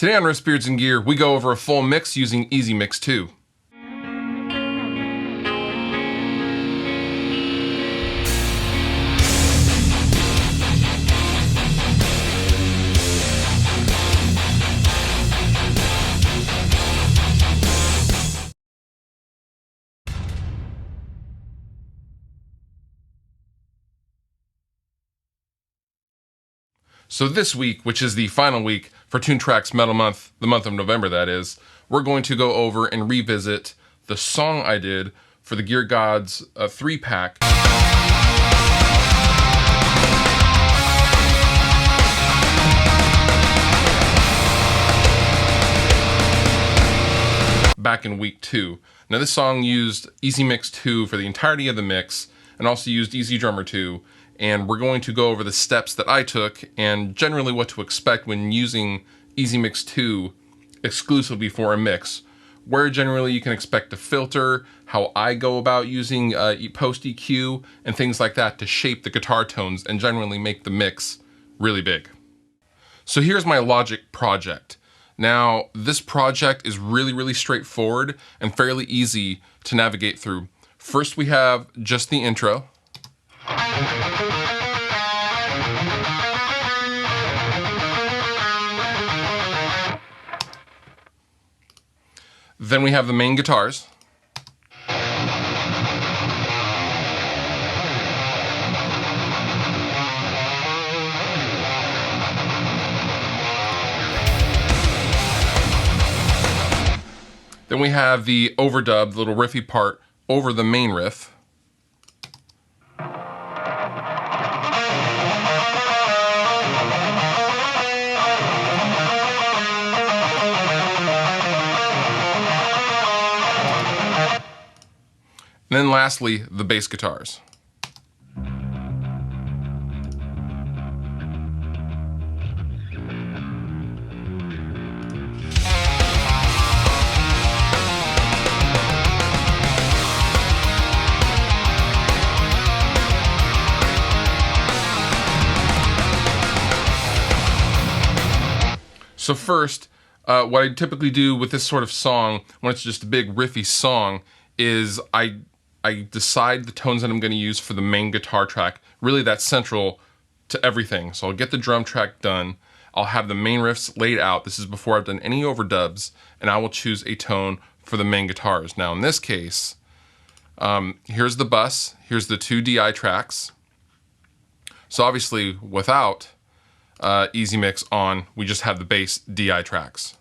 Today on Riffs, Beards, and Gear, we go over a full mix using EZMix2. So this week, which is the final week for Toontrack's Metal Month, the month of November that is, we're going to go over and revisit the song I did for the Gear Gods 3-pack. Back in week 2. Now this song used EZMix2 for the entirety of the mix, and also used EZDrummer 2. And we're going to go over the steps that I took and generally what to expect when using EZMix2 exclusively for a mix, where generally you can expect to filter, how I go about using post EQ and things like that to shape the guitar tones and generally make the mix really big. So here's my Logic project. Now this project is really straightforward and fairly easy to navigate through. First we have just the intro. Then we have the main guitars. Then we have the overdub, the little riffy part over the main riff. And then lastly, the bass guitars. So first, what I typically do with this sort of song, when it's just a big riffy song, is I decide the tones that I'm going to use for the main guitar track. Really, that's central to everything. So I'll get the drum track done. I'll have the main riffs laid out. This is before I've done any overdubs, and I will choose a tone for the main guitars. Now, in this case, here's the bus. Here's the 2 DI tracks. So obviously, without EZMix on, we just have the bass DI tracks.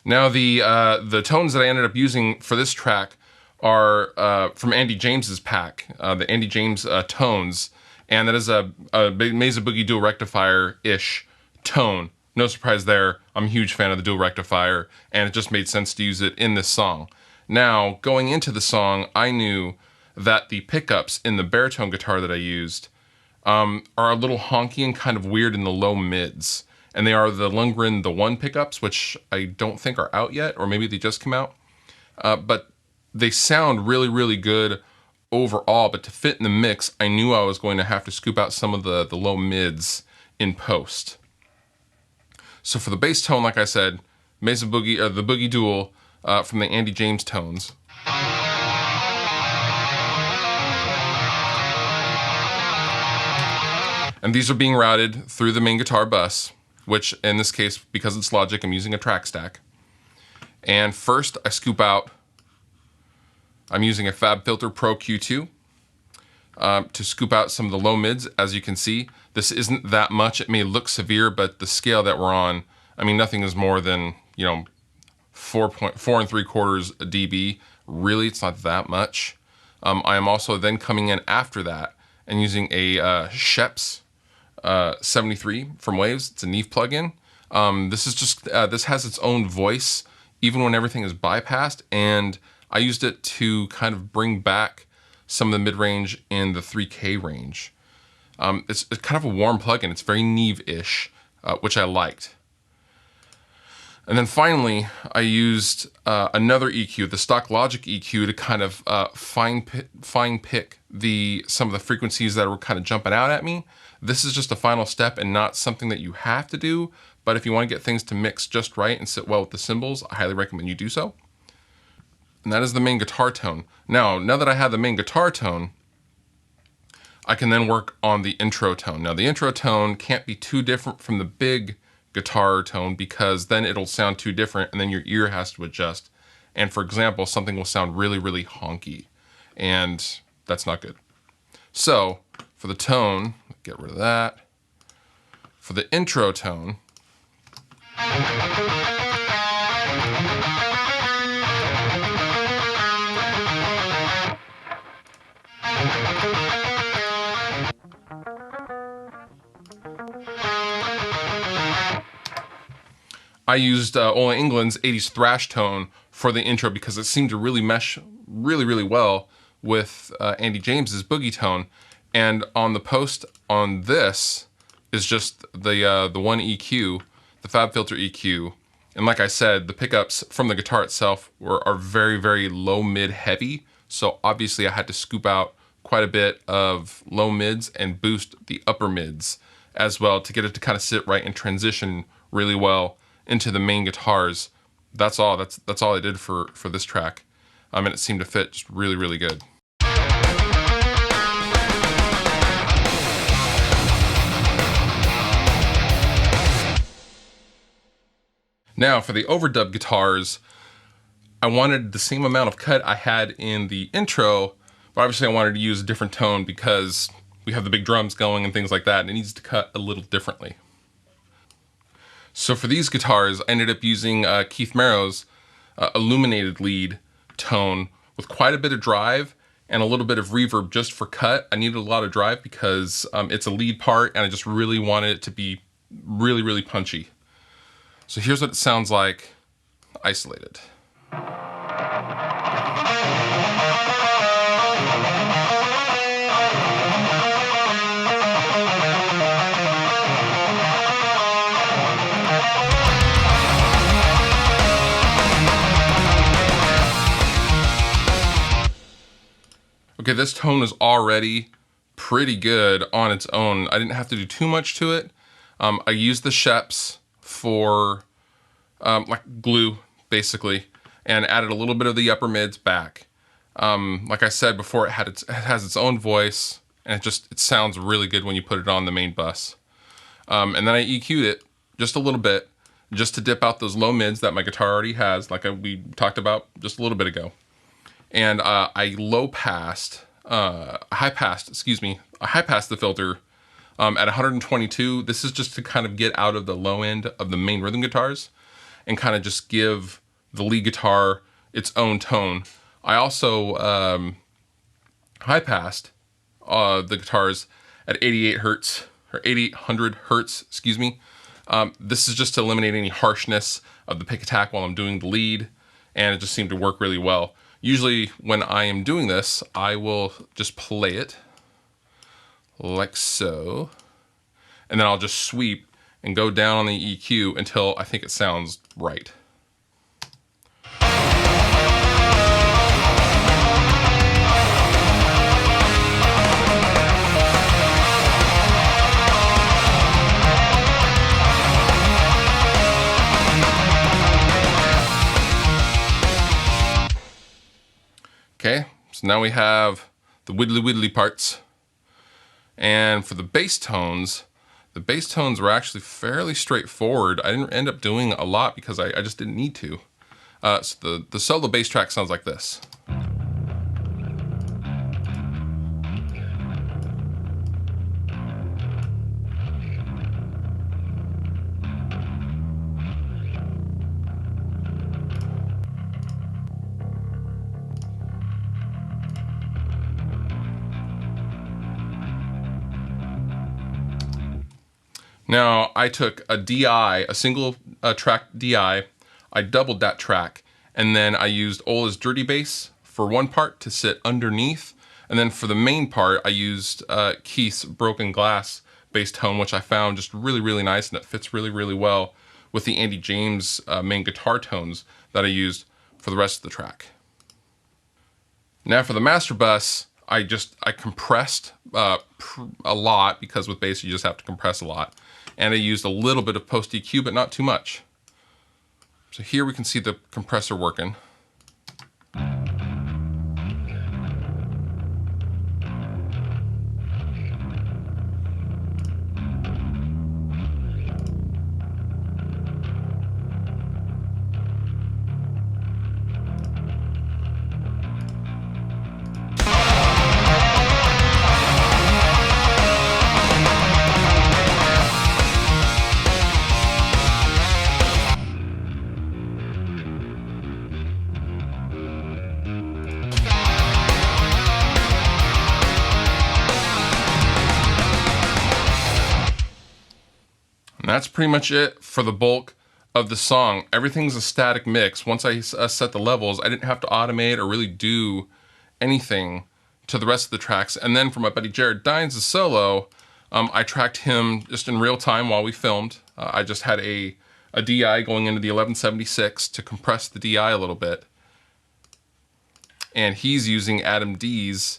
Now the tones that I ended up using for this track are from Andy James's pack, the Andy James tones, and that is a Mesa Boogie dual rectifier-ish tone. No surprise there, I'm a huge fan of the dual rectifier, and it just made sense to use it in this song. Now, going into the song, I knew that the pickups in the baritone guitar that I used are a little honky and kind of weird in the low mids. And they are the Lundgren the 1 pickups, which I don't think are out yet, or maybe they just came out. But they sound really good overall, but to fit in the mix, I knew I was going to have to scoop out some of the low mids in post. So for the bass tone, like I said, Mesa Boogie, the Boogie Dual from the Andy James tones. And these are being routed through the main guitar bus, which in this case, because it's Logic, I'm using a track stack. And first I scoop out, I'm using a FabFilter Pro Q2 to scoop out some of the low mids. As you can see, this isn't that much. It may look severe, but the scale that we're on, I mean, nothing is more than, 4 3/4 dB. Really, it's not that much. I am also then coming in after that and using a Sheps 73 from Waves. It's a Neve plugin. This is just this has its own voice even when everything is bypassed, and I used it to kind of bring back some of the mid-range in the 3K range. It's kind of a warm plugin. It's very Neve-ish, which I liked. And then finally, I used another EQ, the stock Logic EQ, to kind of fine pick some of the frequencies that were kind of jumping out at me. This is just a final step and not something that you have to do, but if you want to get things to mix just right and sit well with the cymbals, I highly recommend you do so. And that is the main guitar tone. Now that I have the main guitar tone, I can then work on the intro tone. Now the intro tone can't be too different from the big guitar tone because then it'll sound too different and then your ear has to adjust. And for example, something will sound really, really honky, and that's not good. So for the tone, get rid of that. For the intro tone, I used Ola England's 80s thrash tone for the intro because it seemed to really mesh really, really well with Andy James's boogie tone. And on the post on this is just the one EQ, the FabFilter EQ. And like I said, the pickups from the guitar itself are very, very low, mid, heavy. So obviously I had to scoop out quite a bit of low mids and boost the upper mids as well to get it to kind of sit right and transition really well into the main guitars. That's all I did for this track. And it seemed to fit just really, really good. Now for the overdub guitars, I wanted the same amount of cut I had in the intro, but obviously I wanted to use a different tone because we have the big drums going and things like that, and it needs to cut a little differently. So for these guitars, I ended up using Keith Merrow's illuminated lead tone with quite a bit of drive and a little bit of reverb just for cut. I needed a lot of drive because it's a lead part and I just really wanted it to be really, really punchy. So here's what it sounds like isolated. Okay, this tone is already pretty good on its own. I didn't have to do too much to it. I used the Sheps for like glue, basically, and added a little bit of the upper mids back. Like I said before, it has its own voice, and it sounds really good when you put it on the main bus. And then I EQ'd it just a little bit, just to dip out those low mids that my guitar already has, like we talked about just a little bit ago. And I high passed the filter at 122. This is just to kind of get out of the low end of the main rhythm guitars and kind of just give the lead guitar its own tone. I also high passed the guitars at 88 hertz or 8800 hertz, excuse me. This is just to eliminate any harshness of the pick attack while I'm doing the lead, and it just seemed to work really well. Usually when I am doing this, I will just play it like so, and then I'll just sweep and go down on the EQ until I think it sounds right. Okay, so now we have the widdly parts. And for the bass tones were actually fairly straightforward. I didn't end up doing a lot because I just didn't need to. So the solo bass track sounds like this. Now, I took a DI, a single track DI, I doubled that track, and then I used Ola's Dirty Bass for one part to sit underneath, and then for the main part, I used Keith's Broken Glass bass tone, which I found just really, really nice, and it fits really, really well with the Andy James main guitar tones that I used for the rest of the track. Now for the master bus, I compressed a lot, because with bass you just have to compress a lot. And I used a little bit of post EQ, but not too much. So here we can see the compressor working. And that's pretty much it for the bulk of the song. Everything's a static mix. Once I set the levels, I didn't have to automate or really do anything to the rest of the tracks. And then for my buddy Jared Dines' solo, I tracked him just in real time while we filmed. I just had a DI going into the 1176 to compress the DI a little bit. And he's using Adam D's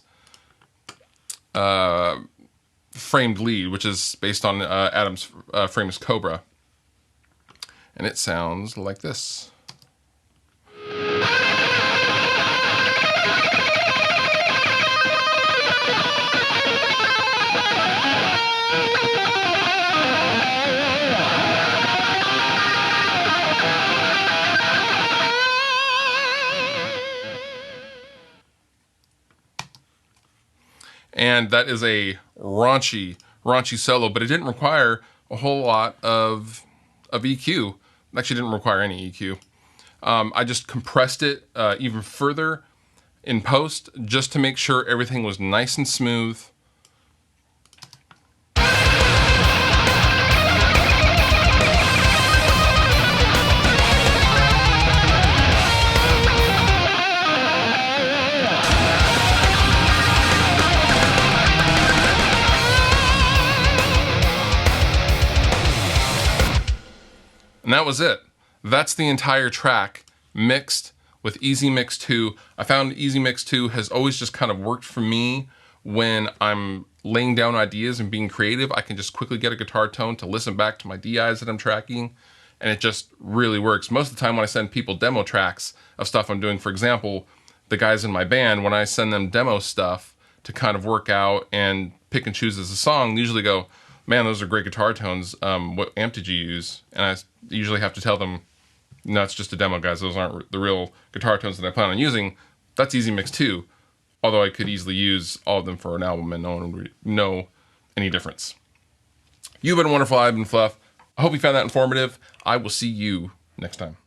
framed lead, which is based on Adam's famous Cobra. And it sounds like this. And that is a raunchy solo, but it didn't require a whole lot of EQ. It actually didn't require any EQ. I just compressed it even further in post, just to make sure everything was nice and smooth. And that was it. That's the entire track mixed with EZMix2. I found EZMix2 has always just kind of worked for me when I'm laying down ideas and being creative. I can just quickly get a guitar tone to listen back to my DIs that I'm tracking, and it just really works. Most of the time when I send people demo tracks of stuff I'm doing, for example, the guys in my band, when I send them demo stuff to kind of work out and pick and choose as a song, they usually go, man, those are great guitar tones. What amp did you use? And I usually have to tell them, no, it's just a demo, guys. Those aren't the real guitar tones that I plan on using. That's EZMix2. Although I could easily use all of them for an album and no one would know any difference. You've been wonderful. I've been Fluff. I hope you found that informative. I will see you next time.